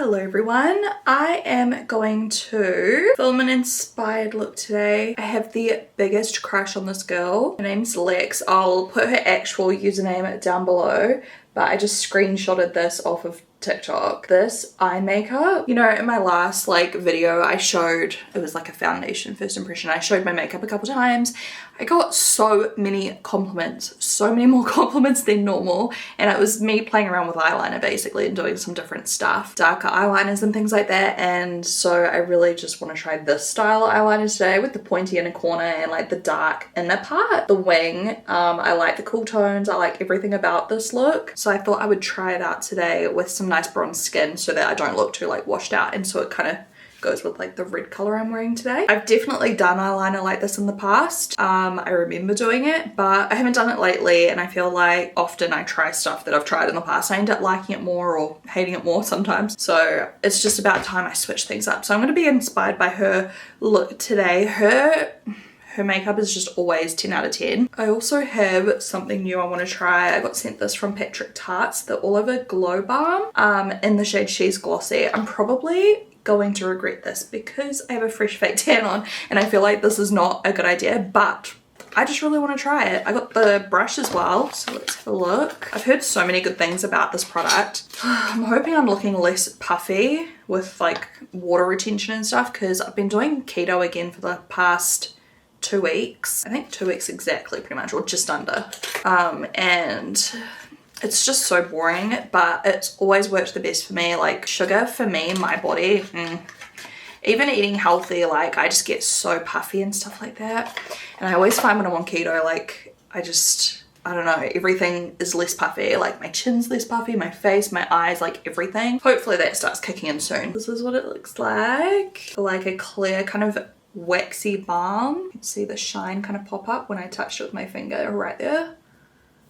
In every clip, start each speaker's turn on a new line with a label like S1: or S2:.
S1: Hello everyone, I am going to film an inspired look today. I have the biggest crush on this girl. Her name's Lex. I'll put her actual username down below, but I just screenshotted this off of TikTok. This eye makeup, you know, in my last video I showed, it was like a foundation first impression, I showed my makeup a couple times. I got so many compliments, so many more compliments than normal, and it was me playing around with eyeliner basically and doing some different stuff, darker eyeliners and things like that. And so I really just want to try this style eyeliner today with the pointy inner corner and like the dark inner part, the wing. I like the cool tones, I like everything about this look, so I thought I would try it out today with some nice bronze skin so that I don't look too like washed out, and so it kind of goes with like the red color I'm wearing today. I've definitely done eyeliner like this in the past. I remember doing it, but I haven't done it lately, and I feel like often I try stuff that I've tried in the past. I end up liking it more or hating it more sometimes. So it's just about time I switch things up. So I'm going to be inspired by her look today. Her makeup is just always 10 out of 10. I also have something new I want to try. I got sent this from Patrick Tarte's, the All Over Glow Balm in the shade She's Glossy. I'm probably going to regret this because I have a fresh fake tan on and I feel like this is not a good idea, but I just really want to try it. I got the brush as well, so let's have a look. I've heard so many good things about this product. I'm hoping I'm looking less puffy with like water retention and stuff, because I've been doing keto again for the past 2 weeks. I think 2 weeks exactly, pretty much, or just under. And it's just so boring, but it's always worked the best for me. Like sugar for me, my body, even eating healthy, like I just get so puffy and stuff like that. And I always find when I'm on keto, like I don't know, everything is less puffy. Like my chin's less puffy, my face, my eyes, like everything. Hopefully that starts kicking in soon. This is what it looks like a clear kind of waxy balm. You can see the shine kind of pop up when I touched it with my finger right there.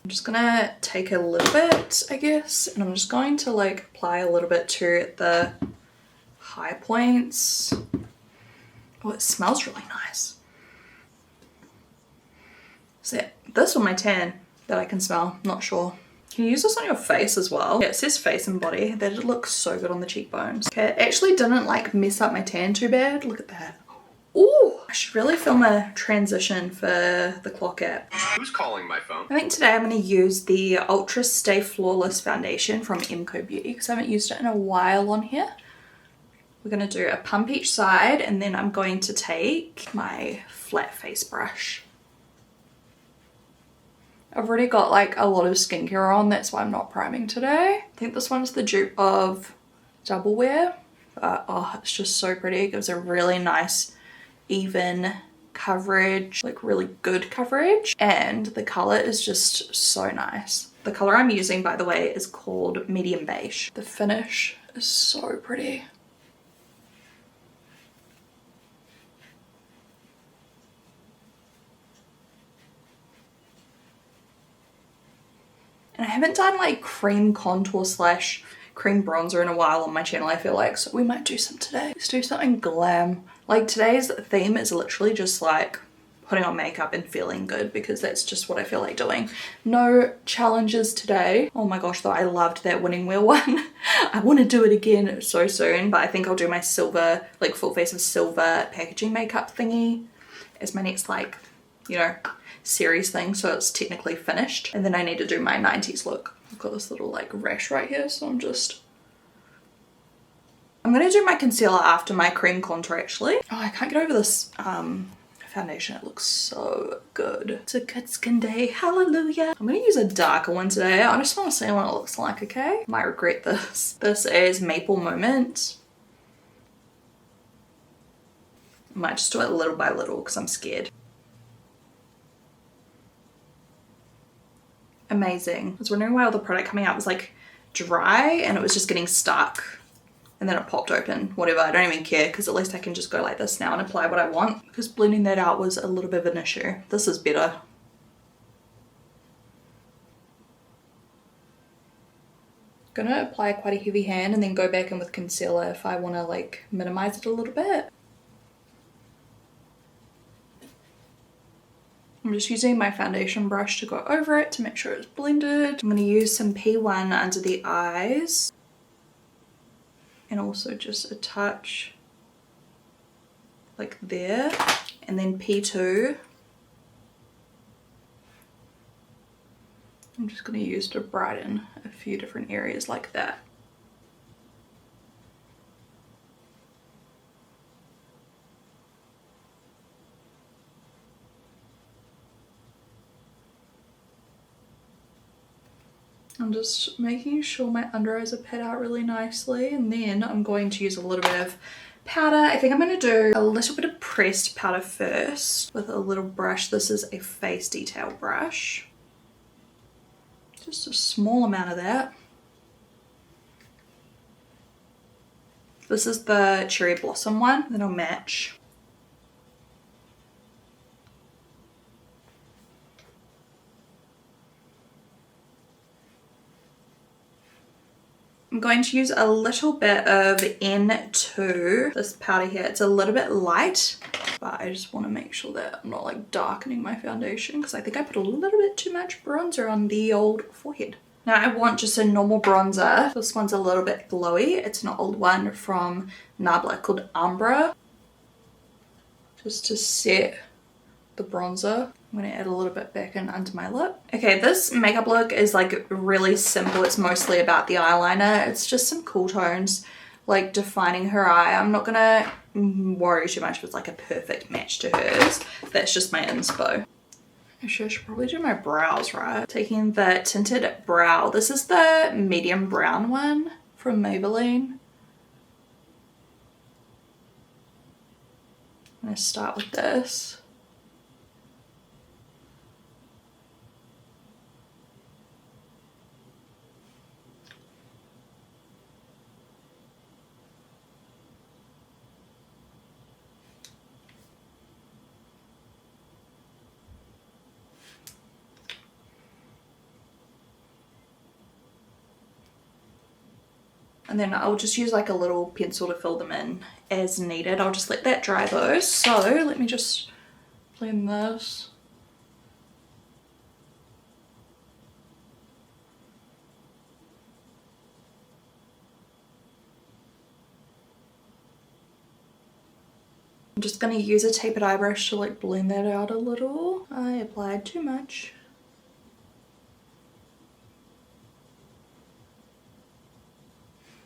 S1: I'm just gonna take a little bit, I guess, and I'm just going to like apply a little bit to the high points. Oh, it smells really nice. So this or my tan that I can smell, not sure. Can you use this on your face as well? Yeah, it says face and body. That looks so good on the cheekbones. Okay, it actually didn't like mess up my tan too bad. Look at that. Ooh, I should really film a transition for the clock app.
S2: Who's calling my phone?
S1: I think today I'm going to use the Ultra Stay Flawless foundation from MCO Beauty because I haven't used it in a while on here. We're going to do a pump each side, and then I'm going to take my flat face brush. I've already got like a lot of skincare on, that's why I'm not priming today. I think this one's the dupe of Double Wear. Oh, it's just so pretty. It gives a really nice even coverage, like really good coverage, and the color is just so nice. The color I'm using, by the way, is called Medium Beige. The finish is so pretty. And I haven't done like cream contour slash cream bronzer in a while on my channel, I feel like, so we might do some today. Let's do something glam. Like today's theme is literally just like putting on makeup and feeling good, because that's just what I feel like doing. No challenges today. Oh my gosh though, I loved that winning wheel one. I want to do it again so soon, but I think I'll do my silver, like full face of silver packaging makeup thingy as my next like, you know, series thing, so it's technically finished. And then I need to do my 90s look. I've got this little like rash right here, so I'm gonna do my concealer after my cream contour actually. Oh, I can't get over this foundation. It looks so good. It's a good skin day, hallelujah. I'm gonna use a darker one today. I just want to see what it looks like, okay? Might regret this. This is Maple Moment. I might just do it little by little because I'm scared. Amazing. I was wondering why all the product coming out was like dry and it was just getting stuck, and then it popped open. Whatever, I don't even care, because at least I can just go like this now and apply what I want, because blending that out was a little bit of an issue. This is better. Gonna apply quite a heavy hand and then go back in with concealer if I want to like minimize it a little bit. I'm just using my foundation brush to go over it to make sure it's blended. I'm going to use some P1 under the eyes. and also just a touch like there, and then P2 I'm just going to use to brighten a few different areas like that. I'm just making sure my under eyes are pat out really nicely, and then I'm going to use a little bit of powder. I think I'm going to do a little bit of pressed powder first with a little brush. This is a face detail brush. Just a small amount of that. This is the Cherry Blossom one that I'll match. I'm going to use a little bit of N2, this powder here. It's a little bit light, but I just want to make sure that I'm not like darkening my foundation, because I think I put a little bit too much bronzer on the old forehead. Now I want just a normal bronzer. This one's a little bit glowy. It's an old one from Nabla called Umbra. Just to set the bronzer. I'm going to add a little bit back in under my lip. Okay, this makeup look is like really simple. It's mostly about the eyeliner. It's just some cool tones, like defining her eye. I'm not going to worry too much if it's like a perfect match to hers. That's just my inspo. Actually, I should probably do my brows, right? Taking the tinted brow. This is the medium brown one from Maybelline. I'm going to start with this. And then I'll just use like a little pencil to fill them in as needed. I'll just let that dry though. So let me just blend this. I'm just going to use a tapered eye brush to like blend that out a little. I applied too much.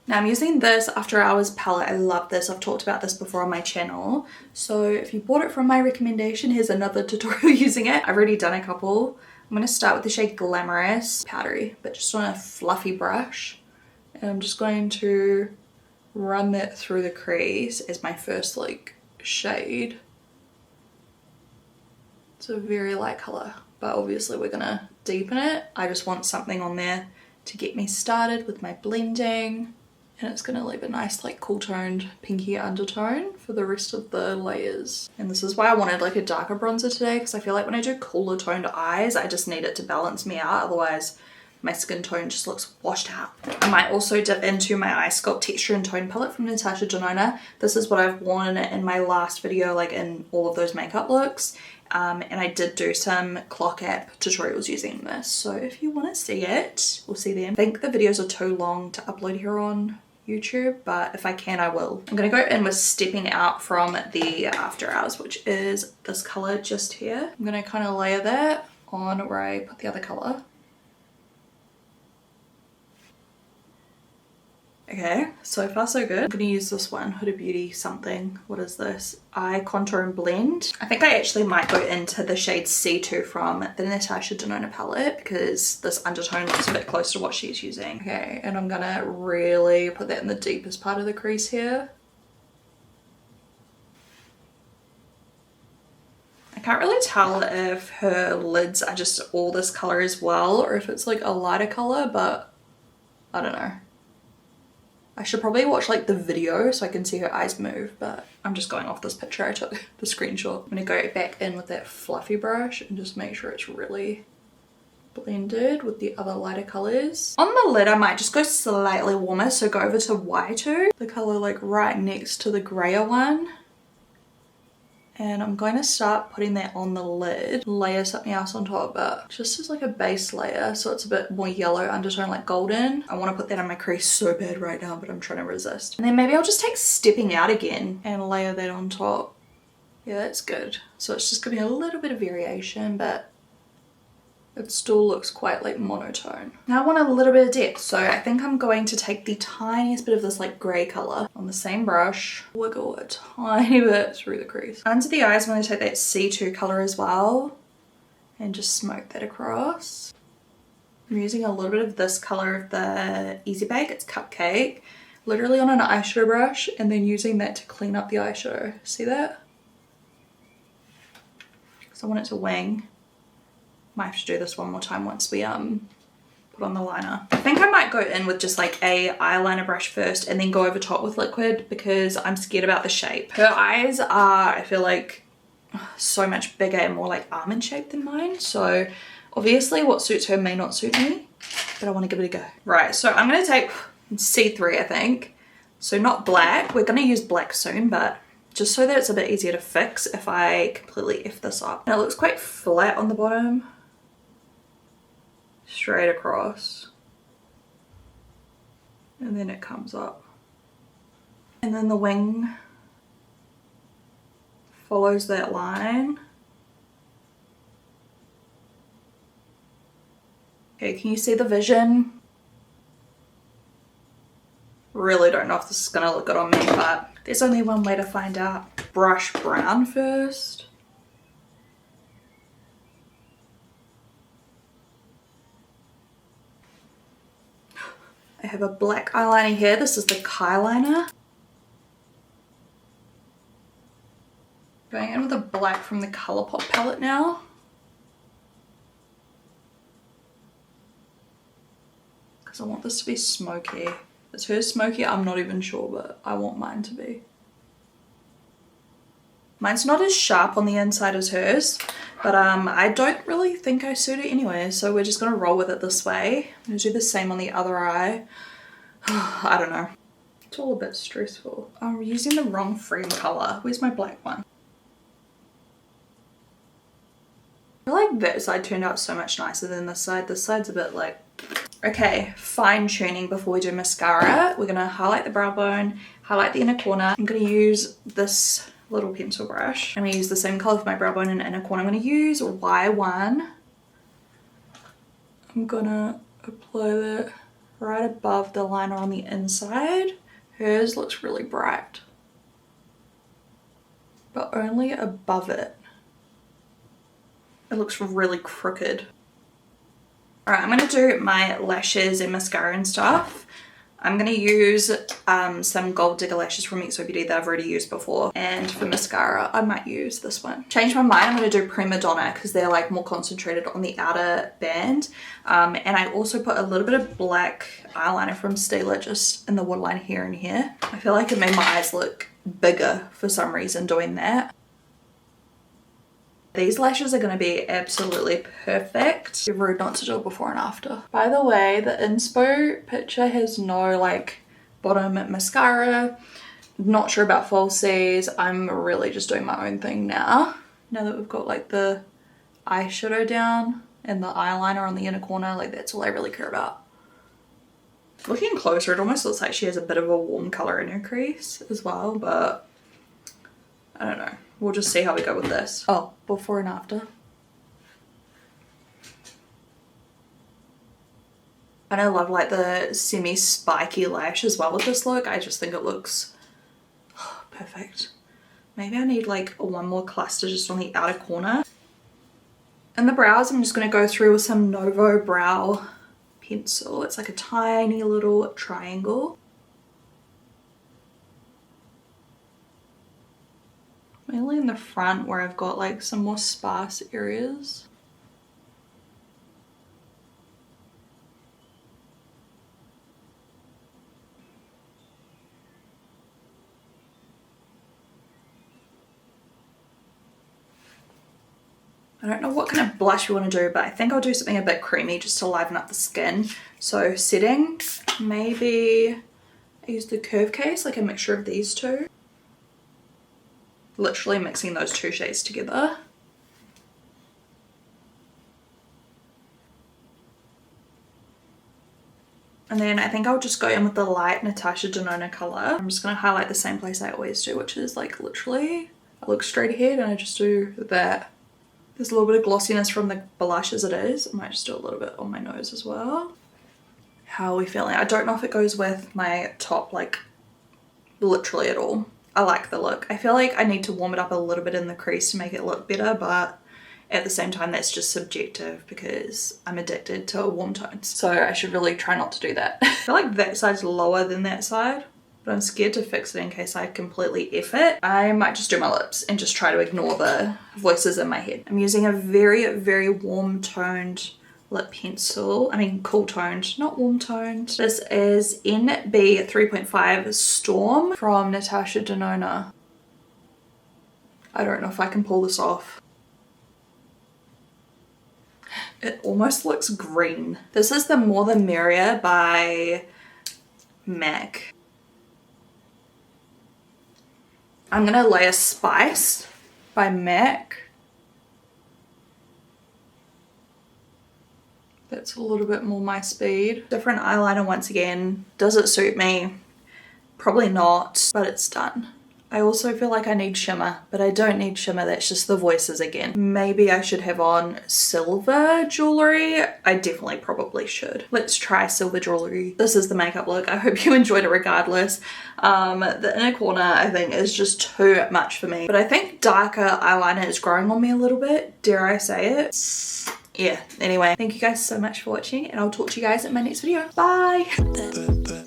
S1: Now I'm using this After Hours palette. I love this. I've talked about this before on my channel. So if you bought it from my recommendation, here's another tutorial using it. I've already done a couple. I'm going to start with the shade Glamorous, powdery, but just on a fluffy brush. And I'm just going to run that through the crease as my first like shade. It's a very light color, but obviously we're going to deepen it. I just want something on there to get me started with my blending. And it's going to leave a nice like cool toned pinky undertone for the rest of the layers. And this is why I wanted like a darker bronzer today, because I feel like when I do cooler toned eyes, I just need it to balance me out. Otherwise my skin tone just looks washed out. I might also dip into my Eye Sculpt Texture and Tone palette from Natasha Denona. This is what I've worn in my last video, like in all of those makeup looks. And I did do some clock app tutorials using this. So if you want to see it, we'll see them. I think the videos are too long to upload here on YouTube, but if I can, I will. I'm going to go in with Stepping Out from the After Hours, which is this color just here. I'm going to kind of layer that on where I put the other color. Okay, so far so good. I'm going to use this one, Huda Beauty something. What is this? Eye Contour and Blend. I think I actually might go into the shade C2 from the Natasha Denona palette, because this undertone looks a bit close to what she's using. Okay, and I'm going to really put that in the deepest part of the crease here. I can't really tell if her lids are just all this color as well, or if it's like a lighter color, but I don't know. I should probably watch like the video so I can see her eyes move, but I'm just going off this picture I took, the screenshot. I'm gonna go back in with that fluffy brush and just make sure it's really blended with the other lighter colors. On the lid I might just go slightly warmer, so go over to Y2, the color like right next to the grayer one. And I'm going to start putting that on the lid, layer something else on top, but just as like a base layer so it's a bit more yellow undertone, like golden. I want to put that on my crease so bad right now, but I'm trying to resist. And then maybe I'll just take Stepping Out again and layer that on top. Yeah, that's good. So it's just giving a little bit of variation, but it still looks quite like monotone. Now I want a little bit of depth, so I think I'm going to take the tiniest bit of this like grey colour on the same brush, wiggle a tiny bit through the crease. Under the eyes, I'm going to take that C2 colour as well and just smoke that across. I'm using a little bit of this colour of the Easy Bake, it's Cupcake, literally on an eyeshadow brush, and then using that to clean up the eyeshadow. See that? Because I want it to wing. Might have to do this one more time once we put on the liner. I think I might go in with just like a eyeliner brush first and then go over top with liquid because I'm scared about the shape. Her eyes are, I feel like, so much bigger and more like almond shaped than mine, so obviously what suits her may not suit me, but I want to give it a go. Right, so I'm going to take C3, I think, so not black. We're going to use black soon, but just so that it's a bit easier to fix if I completely F this up. And it looks quite flat on the bottom. Straight across. And then it comes up. And then the wing follows that line. Okay, can you see the vision? Really don't know if this is gonna look good on me, but there's only one way to find out. Brush brown first. I have a black eyeliner here. This is the Kyliner. Going in with a black from the Colourpop palette now. Because I want this to be smoky. Is hers smoky? I'm not even sure, but I want mine to be. Mine's not as sharp on the inside as hers, but I don't really think I suit it anyway, so we're just gonna roll with it this way. I'm gonna do the same on the other eye. I don't know. It's all a bit stressful. I'm using the wrong frame color. Where's my black one? I feel like that side turned out so much nicer than this side. This side's a bit like... Okay, fine tuning before we do mascara. We're gonna highlight the brow bone, highlight the inner corner. I'm gonna use this little pencil brush. I'm gonna use the same color for my brow bone and inner corner. I'm gonna use Y1. I'm gonna apply that right above the liner on the inside. Hers looks really bright, but only above it. It looks really crooked. Alright, I'm going to do my lashes and mascara and stuff. I'm going to use some Gold Digger lashes from XO Beauty that I've already used before. And for mascara, I might use this one. Change my mind, I'm going to do Prima Donna because they're like more concentrated on the outer band. And I also put a little bit of black eyeliner from Stila just in the waterline here and here. I feel like it made my eyes look bigger for some reason doing that. These lashes are going to be absolutely perfect. It'd be rude not to do it before and after. By the way, the inspo picture has no like bottom mascara. Not sure about falsies. I'm really just doing my own thing now. Now that we've got like the eyeshadow down and the eyeliner on the inner corner, like that's all I really care about. Looking closer, it almost looks like she has a bit of a warm color in her crease as well, but I don't know. We'll just see how we go with this. Oh, before and after. And I love like the semi-spiky lash as well with this look. I just think it looks perfect. Maybe I need like one more cluster just on the outer corner. And the brows, I'm just going to go through with some Novo Brow pencil. It's like a tiny little triangle. Mainly in the front where I've got like some more sparse areas. I don't know what kind of blush we want to do, but I think I'll do something a bit creamy just to liven up the skin. So setting, maybe I use the Curve Case, like a mixture of these two. Literally mixing those two shades together. And then I think I'll just go in with the light Natasha Denona colour. I'm just going to highlight the same place I always do, which is like literally, I look straight ahead and I just do that. There's a little bit of glossiness from the blush as it is. I might just do a little bit on my nose as well. How are we feeling? I don't know if it goes with my top, like literally at all. I like the look. I feel like I need to warm it up a little bit in the crease to make it look better, but at the same time that's just subjective because I'm addicted to warm tones. So I should really try not to do that. I feel like that side's lower than that side, but I'm scared to fix it in case I completely F it. I might just do my lips and just try to ignore the voices in my head. I'm using a very, very warm toned lip pencil. I mean cool toned, not warm toned. This is NB 3.5 Storm from Natasha Denona. I don't know if I can pull this off. It almost looks green. This is the More the Merrier by MAC. I'm gonna layer Spice by MAC. That's a little bit more my speed. Different eyeliner once again. Does it suit me? Probably not, but it's done. I also feel like I need shimmer, but I don't need shimmer, that's just the voices again. Maybe I should have on silver jewelry. I definitely probably should. Let's try silver jewelry. This is the makeup look. I hope you enjoyed it regardless. The inner corner I think is just too much for me, but I think darker eyeliner is growing on me a little bit, dare I say it. Yeah, anyway, thank you guys so much for watching and I'll talk to you guys in my next video. Bye!